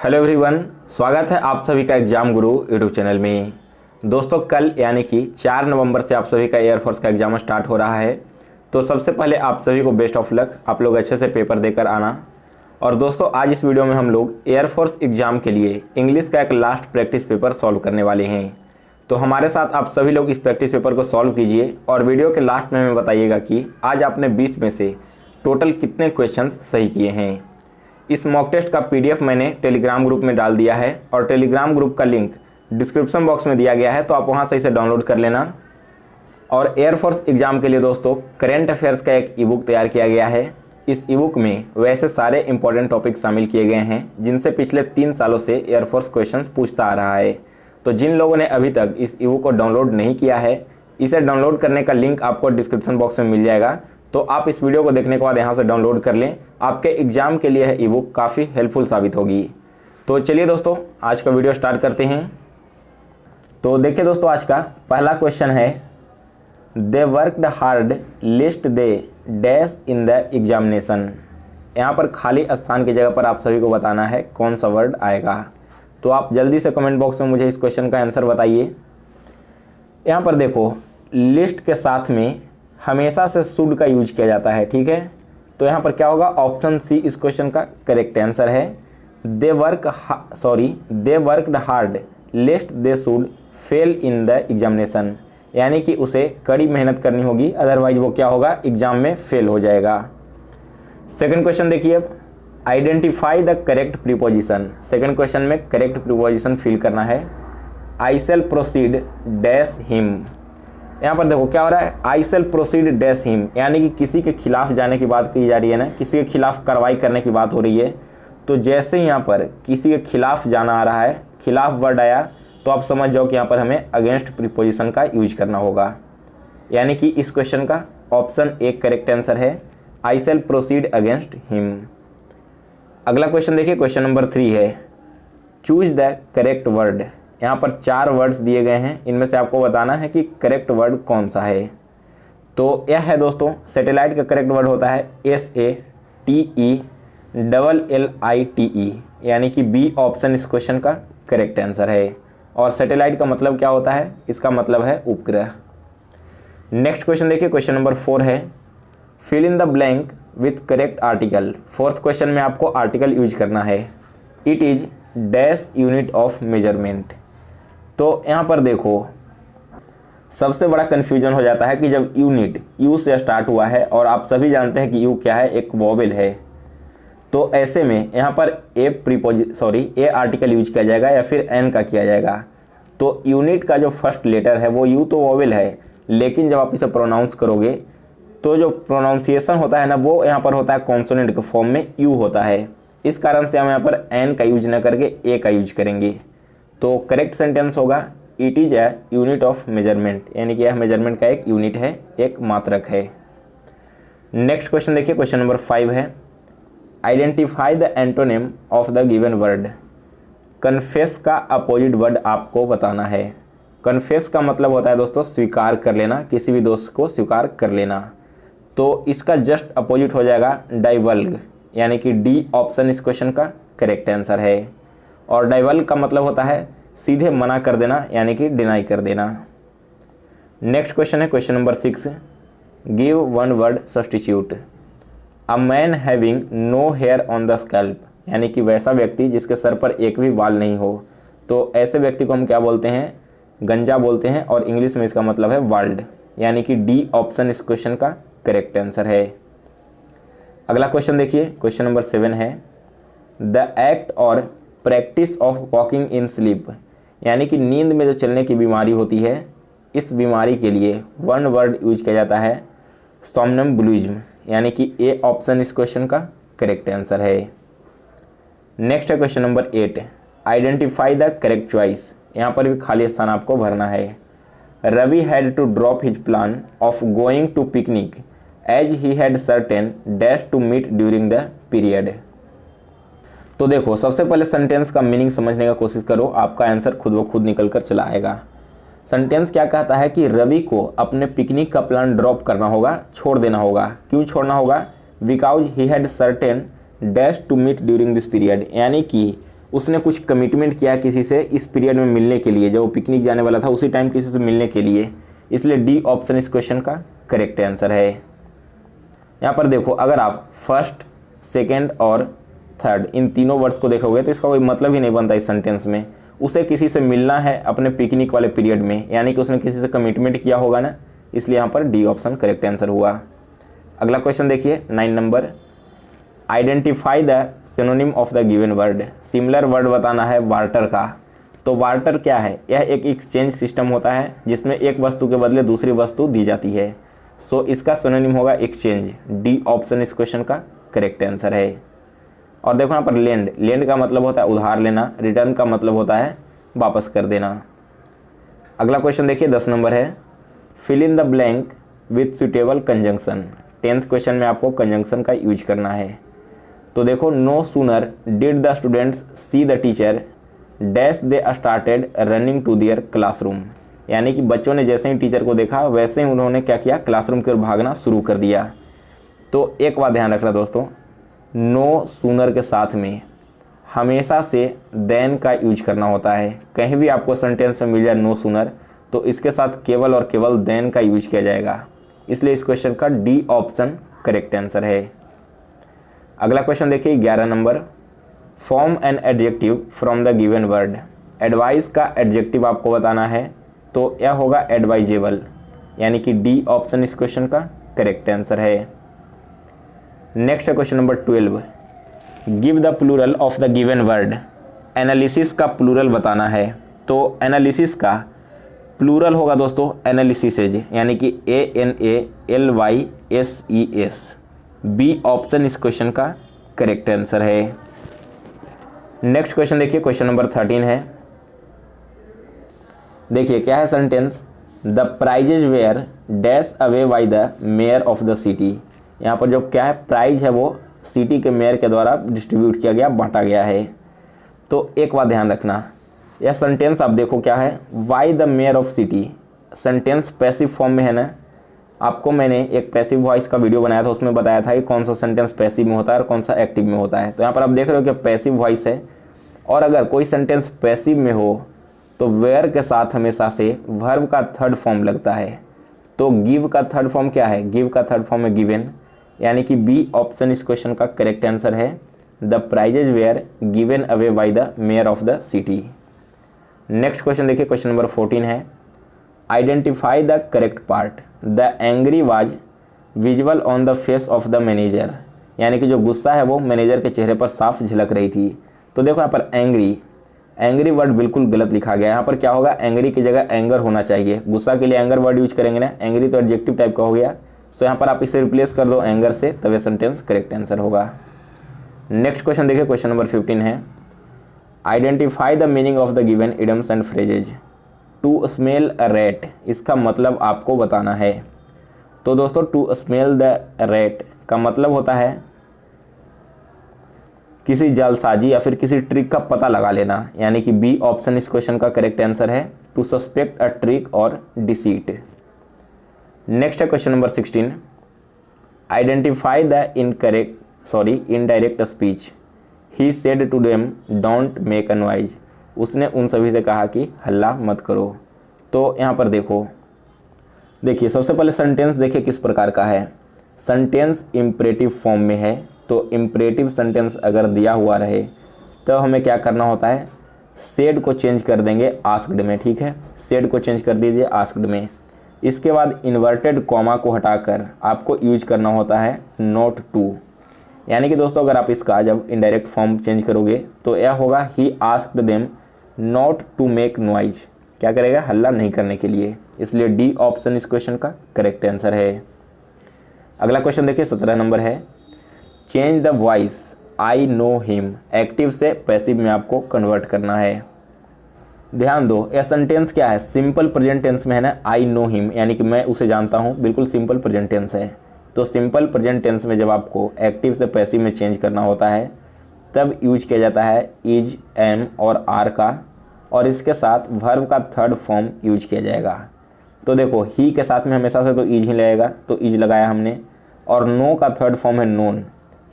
Hello everyone, स्वागत है आप सभी का एग्जाम गुरु यूट्यूब चैनल में। दोस्तों कल यानी कि 4 नवंबर से आप सभी का एयरफोर्स का एग्ज़ाम स्टार्ट हो रहा है। तो सबसे पहले आप सभी को बेस्ट ऑफ लक, आप लोग अच्छे से पेपर देकर आना। और दोस्तों आज इस वीडियो में हम लोग एयरफोर्स एग्ज़ाम के लिए इंग्लिश का एक लास्ट प्रैक्टिस पेपर सॉल्व करने वाले हैं। तो हमारे साथ आप सभी लोग इस प्रैक्टिस पेपर को सॉल्व कीजिए और वीडियो के लास्ट में हमें बताइएगा कि आज आपने 20 में से टोटल कितने क्वेश्चंस सही किए हैं। इस मॉक टेस्ट का पीडीएफ मैंने टेलीग्राम ग्रुप में डाल दिया है और टेलीग्राम ग्रुप का लिंक डिस्क्रिप्शन बॉक्स में दिया गया है, तो आप वहां से इसे डाउनलोड कर लेना। और एयरफोर्स एग्जाम के लिए दोस्तों करंट अफेयर्स का एक ई बुक तैयार किया गया है। इस ई बुक में वैसे सारे इंपॉर्टेंट टॉपिक शामिल किए गए हैं जिनसे पिछले 3 सालों से एयरफोर्स क्वेश्चंस पूछता आ रहा है। तो जिन लोगों ने अभी तक इस ई बुक को डाउनलोड नहीं किया है, इसे डाउनलोड करने का लिंक आपको डिस्क्रिप्शन बॉक्स में मिल जाएगा। तो आप इस वीडियो को देखने के बाद यहाँ से डाउनलोड कर लें, आपके एग्जाम के लिए ई बुक काफ़ी हेल्पफुल साबित होगी। तो चलिए दोस्तों आज का वीडियो स्टार्ट करते हैं। तो देखिए दोस्तों आज का पहला क्वेश्चन है, they worked hard list they dash in the examination. यहाँ पर खाली स्थान की जगह पर आप सभी को बताना है कौन सा वर्ड आएगा। तो आप जल्दी से कमेंट बॉक्स में मुझे इस क्वेश्चन का आंसर बताइए। यहाँ पर देखो लिस्ट के साथ में हमेशा से शुड का यूज किया जाता है, ठीक है। तो यहाँ पर क्या होगा, ऑप्शन सी इस क्वेश्चन का करेक्ट आंसर है। They worked hard लेस्ट they should fail in the examination, यानी कि उसे कड़ी मेहनत करनी होगी, अदरवाइज वो क्या होगा, एग्जाम में फेल हो जाएगा। सेकंड क्वेश्चन देखिए, अब identify the correct preposition. Second question में करेक्ट प्रीपोजिशन फिल करना है। आई शैल प्रोसीड डैश हिम। यहाँ पर देखो क्या हो रहा है, आई शैल प्रोसीड डैश हिम, यानी कि किसी के खिलाफ जाने की बात की जा रही है ना, किसी के खिलाफ कार्रवाई करने की बात हो रही है। तो जैसे ही यहाँ पर किसी के खिलाफ जाना आ रहा है, खिलाफ वर्ड आया, तो आप समझ जाओ कि यहाँ पर हमें अगेंस्ट प्रीपोजिशन का यूज करना होगा। यानी कि इस क्वेश्चन का ऑप्शन एक करेक्ट आंसर है, आई शैल प्रोसीड अगेंस्ट हिम। अगला क्वेश्चन देखिए, क्वेश्चन नंबर 3 है, चूज द करेक्ट वर्ड। यहाँ पर 4 वर्ड्स दिए गए हैं, इनमें से आपको बताना है कि करेक्ट वर्ड कौन सा है। तो यह है दोस्तों, सैटेलाइट का करेक्ट वर्ड होता है SATELLITE, यानी कि बी ऑप्शन इस क्वेश्चन का करेक्ट आंसर है। और सैटेलाइट का मतलब क्या होता है, इसका मतलब है उपग्रह। नेक्स्ट क्वेश्चन देखिए, क्वेश्चन नंबर 4 है, fill in the blank with correct article. Fourth question में आपको आर्टिकल यूज करना है। It is dash unit of measurement. तो यहाँ पर देखो सबसे बड़ा कन्फ्यूजन हो जाता है कि जब यूनिट यू से स्टार्ट हुआ है और आप सभी जानते हैं कि यू क्या है, एक वोवेल है। तो ऐसे में यहाँ पर ए आर्टिकल यूज किया जाएगा या फिर एन का किया जाएगा। तो यूनिट का जो फर्स्ट लेटर है वो यू तो वोवेल है, लेकिन जब आप इसे प्रोनाउंस करोगे तो जो प्रोनाउंसिएशन होता है ना, वो यहाँ पर होता है कॉन्सोनेंट के फॉर्म में यू होता है। इस कारण से हम यहाँ पर एन का यूज न करके ए का यूज करेंगे। तो करेक्ट सेंटेंस होगा, it is a unit of measurement, यानी कि यह मेजरमेंट का एक यूनिट है, एक मात्रक है। नेक्स्ट क्वेश्चन देखिए, क्वेश्चन नंबर 5 है, identify the antonym of the given word. Confess का अपोजिट वर्ड आपको बताना है। कन्फेस का मतलब होता है दोस्तों स्वीकार कर लेना, किसी भी दोस्त को स्वीकार कर लेना। तो इसका जस्ट अपोजिट हो जाएगा डाइवल्ग, यानी कि डी ऑप्शन इस क्वेश्चन का करेक्ट आंसर है। और डाइवल्ग का मतलब होता है सीधे मना कर देना, यानी कि डिनाई कर देना। नेक्स्ट क्वेश्चन है question number 6, give one word substitute. A man having no hair on the scalp, यानी कि वैसा व्यक्ति जिसके सर पर एक भी बाल नहीं हो। तो ऐसे व्यक्ति को हम क्या बोलते हैं, गंजा बोलते हैं, और इंग्लिश में इसका मतलब है बाल्ड, यानी कि डी ऑप्शन इस क्वेश्चन का करेक्ट आंसर है। अगला क्वेश्चन देखिए, क्वेश्चन नंबर 7 है, द एक्ट और practice of walking in sleep, यानी कि नींद में जो चलने की बीमारी होती है, इस बीमारी के लिए वन वर्ड यूज किया जाता है सोमनम्बुलिज्म, यानी कि ए ऑप्शन इस क्वेश्चन का करेक्ट आंसर है। नेक्स्ट है question number 8, identify the correct choice. यहाँ पर भी खाली स्थान आपको भरना है। Ravi had to drop his plan of going to picnic as he had certain dash to meet during the period. तो देखो सबसे पहले सेंटेंस का मीनिंग समझने का कोशिश करो, आपका आंसर खुद ब खुद निकल कर चला आएगा। सेंटेंस क्या कहता है कि रवि को अपने पिकनिक का प्लान ड्रॉप करना होगा, छोड़ देना होगा। क्यों छोड़ना होगा, because he had certain dash to meet during this period, यानी कि उसने कुछ कमिटमेंट किया किसी से इस पीरियड में मिलने के लिए, जब वो पिकनिक जाने वाला था उसी टाइम किसी से मिलने के लिए, इसलिए डी ऑप्शन इस क्वेश्चन का करेक्ट आंसर है। यहाँ पर देखो, अगर आप फर्स्ट, सेकेंड और थर्ड इन तीनों वर्ड्स को देखोगे तो इसका कोई मतलब ही नहीं बनता इस सेंटेंस में। उसे किसी से मिलना है अपने पिकनिक वाले पीरियड में, यानी कि उसने किसी से कमिटमेंट किया होगा ना, इसलिए यहाँ पर डी ऑप्शन करेक्ट आंसर हुआ। अगला क्वेश्चन देखिए 9 number, identify the synonym of the given word. Similar word बताना है वार्टर का। तो वार्टर क्या है? यह एक एक्सचेंज सिस्टम होता है जिसमें एक वस्तु के बदले दूसरी वस्तु दी जाती है। सो इसका सिनोनिम होगा एक्सचेंज। डी ऑप्शन इस क्वेश्चन का करेक्ट आंसर है। और देखो यहाँ पर लेंड, लेंड का मतलब होता है उधार लेना, रिटर्न का मतलब होता है वापस कर देना। अगला क्वेश्चन देखिए 10 नंबर है, fill in the blank with suitable conjunction. 10th question में आपको कंजंक्शन का यूज करना है। तो देखो, no sooner did the students see the teacher dash they started running to their classroom. यानी कि बच्चों ने जैसे ही टीचर को देखा वैसे ही उन्होंने क्या किया, क्लासरूम की ओर भागना शुरू कर दिया। तो एक बात ध्यान रखना दोस्तों, नो सूनर के साथ में हमेशा से देन का यूज करना होता है। कहीं भी आपको सेंटेंस में मिल जाए नो सूनर, तो इसके साथ केवल और केवल देन का यूज किया जाएगा। इसलिए इस क्वेश्चन का डी ऑप्शन करेक्ट आंसर है। अगला क्वेश्चन देखिए 11 number, form an adjective from the given word. Advice का एडजेक्टिव आपको बताना है, तो यह होगा एडवाइजेबल, यानी कि डी ऑप्शन इस क्वेश्चन का करेक्ट आंसर है। Next question number 12, give the plural of the given word. Analysis का प्लूरल बताना है। तो एनालिसिस का प्लूरल होगा दोस्तों एनालिसिसेज, यानी कि ANALYSES। बी ऑप्शन इस क्वेश्चन का करेक्ट आंसर है। नेक्स्ट क्वेश्चन देखिए, क्वेश्चन नंबर 13 है। देखिए क्या है sentence, the prizes were dash away by the mayor of the city. यहाँ पर जो क्या है, प्राइज है वो सिटी के मेयर के द्वारा डिस्ट्रीब्यूट किया गया, बांटा गया है। तो एक बात ध्यान रखना, यह सेंटेंस आप देखो क्या है, why the mayor of city. Sentence passive form में है ना। आपको मैंने एक पैसिव वॉइस का वीडियो बनाया था, उसमें बताया था कि कौन सा सेंटेंस पैसिव में होता है और कौन सा एक्टिव में होता है। तो यहाँ पर आप देख रहे हो कि पैसिव वॉइस है, और अगर कोई सेंटेंस पैसिव में हो तो वेयर के साथ हमेशा से वर्ब का थर्ड फॉर्म लगता है। तो गिव का थर्ड फॉर्म क्या है, गिव का थर्ड फॉर्म है गिवन, यानी कि बी ऑप्शन इस क्वेश्चन का करेक्ट आंसर है। The prizes were given away by the mayor of the city. Next question देखिए, क्वेश्चन नंबर 14 है, identify the correct part. The angry was visual on the face of the manager. यानी कि जो गुस्सा है वो manager के चेहरे पर साफ झलक रही थी। तो देखो यहाँ पर एंग्री, एंग्री वर्ड बिल्कुल गलत लिखा गया। यहाँ पर क्या होगा, एंग्री की जगह एंगर होना चाहिए। गुस्सा के लिए एंगर वर्ड यूज करेंगे ना, एंग्री तो एडजेक्टिव टाइप का हो गया। तो यहाँ पर आप इसे रिप्लेस कर दो एंगर से, तब यह सेंटेंस करेक्ट आंसर होगा। नेक्स्ट क्वेश्चन देखिए, क्वेश्चन नंबर 15 है, identify the meaning of the given idioms and phrases. To smell a rat, इसका मतलब आपको बताना है। तो दोस्तों टू स्मेल द रैट का मतलब होता है किसी जालसाजी या फिर किसी ट्रिक का पता लगा लेना, यानी कि बी ऑप्शन इस क्वेश्चन का करेक्ट आंसर है, टू सस्पेक्ट अ ट्रिक और डिसीट। नेक्स्ट है question number 16, identify the indirect speech. He said to them don't make a noise. उसने उन सभी से कहा कि हल्ला मत करो। तो यहाँ पर देखिए सबसे पहले सेंटेंस देखिए किस प्रकार का है। सेंटेंस इम्परेटिव फॉर्म में है, तो इम्परेटिव सेंटेंस अगर दिया हुआ रहे तो हमें क्या करना होता है, सेड को चेंज कर देंगे आस्क्ड में। ठीक है, सेड को चेंज कर दीजिए आस्क्ड में। इसके बाद इन्वर्टेड कॉमा को हटाकर आपको यूज करना होता है नॉट टू। यानी कि दोस्तों अगर आप इसका जब इनडायरेक्ट फॉर्म चेंज करोगे तो यह होगा he asked them not to make noise. क्या करेगा, हल्ला नहीं करने के लिए। इसलिए डी ऑप्शन इस क्वेश्चन का करेक्ट आंसर है। अगला क्वेश्चन देखिए 17 नंबर है, change the voice I know him. Active से पैसिव में आपको कन्वर्ट करना है। ध्यान दो, यह सेंटेंस क्या है, सिंपल प्रेजेंट टेंस में है ना, आई नो हिम, यानी कि मैं उसे जानता हूँ, बिल्कुल सिंपल प्रेजेंट टेंस है। तो सिंपल प्रेजेंट टेंस में जब आपको एक्टिव से पैसिव में चेंज करना होता है तब यूज किया जाता है इज, एम और आर का, और इसके साथ वर्ब का थर्ड फॉर्म यूज किया जाएगा। तो देखो ही के साथ में हमेशा से तो इज ही लगेगा, तो इज लगाया हमने, और नो का थर्ड फॉर्म है known,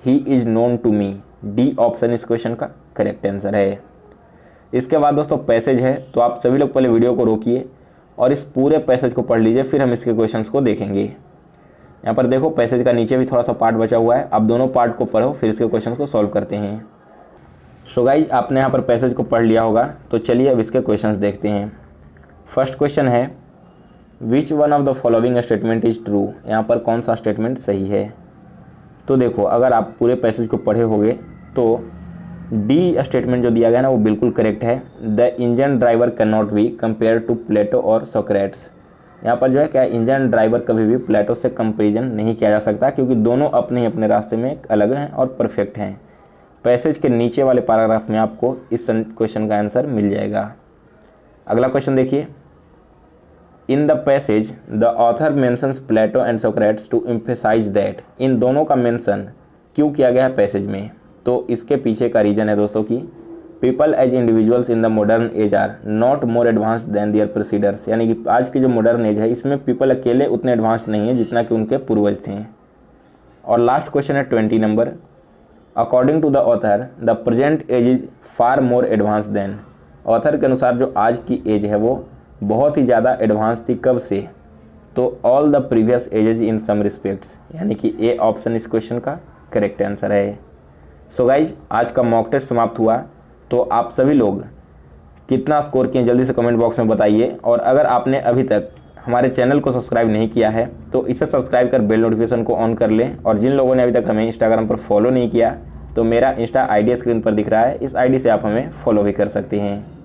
he is known to me. D option इस क्वेश्चन का करेक्ट आंसर है। इसके बाद दोस्तों पैसेज है, तो आप सभी लोग पहले वीडियो को रोकिए और इस पूरे पैसेज को पढ़ लीजिए, फिर हम इसके क्वेश्चंस को देखेंगे। यहाँ पर देखो पैसेज का नीचे भी थोड़ा सा पार्ट बचा हुआ है, आप दोनों पार्ट को पढ़ो फिर इसके क्वेश्चन को सॉल्व करते हैं। सो गाइज आपने यहाँ पर पैसेज को पढ़ लिया होगा, तो चलिए अब इसके क्वेश्चंस देखते हैं। फर्स्ट क्वेश्चन है which one of the following statement is true, यहाँ पर कौन सा स्टेटमेंट सही है। तो देखो अगर आप पूरे पैसेज को पढ़े होंगे तो डी स्टेटमेंट जो दिया गया ना वो बिल्कुल करेक्ट है। The engine driver can not be compare to Plato और सोक्रेट्स, यहाँ पर जो है क्या इंजन ड्राइवर कभी भी प्लेटो से कंपेरिजन नहीं किया जा सकता, क्योंकि दोनों अपने अपने रास्ते में अलग हैं और परफेक्ट हैं। पैसेज के नीचे वाले पैराग्राफ में आपको इस क्वेश्चन का आंसर मिल जाएगा। अगला क्वेश्चन देखिए, in the passage the author mentions Plato and Socrates to emphasise that, इन दोनों का मेंशन क्यों किया गया है पैसेज में। तो इसके पीछे का रीज़न है दोस्तों कि people as individuals in the modern age are not more advanced than their procedures, यानी कि आज की जो मॉडर्न एज है इसमें पीपल अकेले उतने एडवांस्ड नहीं है जितना कि उनके पूर्वज थे। और लास्ट क्वेश्चन है 20 नंबर, according to the author the present age is far more advance than, author के अनुसार जो आज की एज है वो बहुत ही ज़्यादा एडवांस थी, कब से, तो all the previous ages in some respects, यानी कि ए ऑप्शन इस क्वेश्चन का करेक्ट आंसर है। सो गाइज आज का मॉक टेस्ट समाप्त हुआ, तो आप सभी लोग कितना स्कोर किए जल्दी से कमेंट बॉक्स में बताइए। और अगर आपने अभी तक हमारे चैनल को सब्सक्राइब नहीं किया है तो इसे सब्सक्राइब कर बेल नोटिफिकेशन को ऑन कर लें। और जिन लोगों ने अभी तक हमें इंस्टाग्राम पर फॉलो नहीं किया तो मेरा इंस्टा आईडी स्क्रीन पर दिख रहा है, इस आईडी से आप हमें फॉलो भी कर सकते हैं।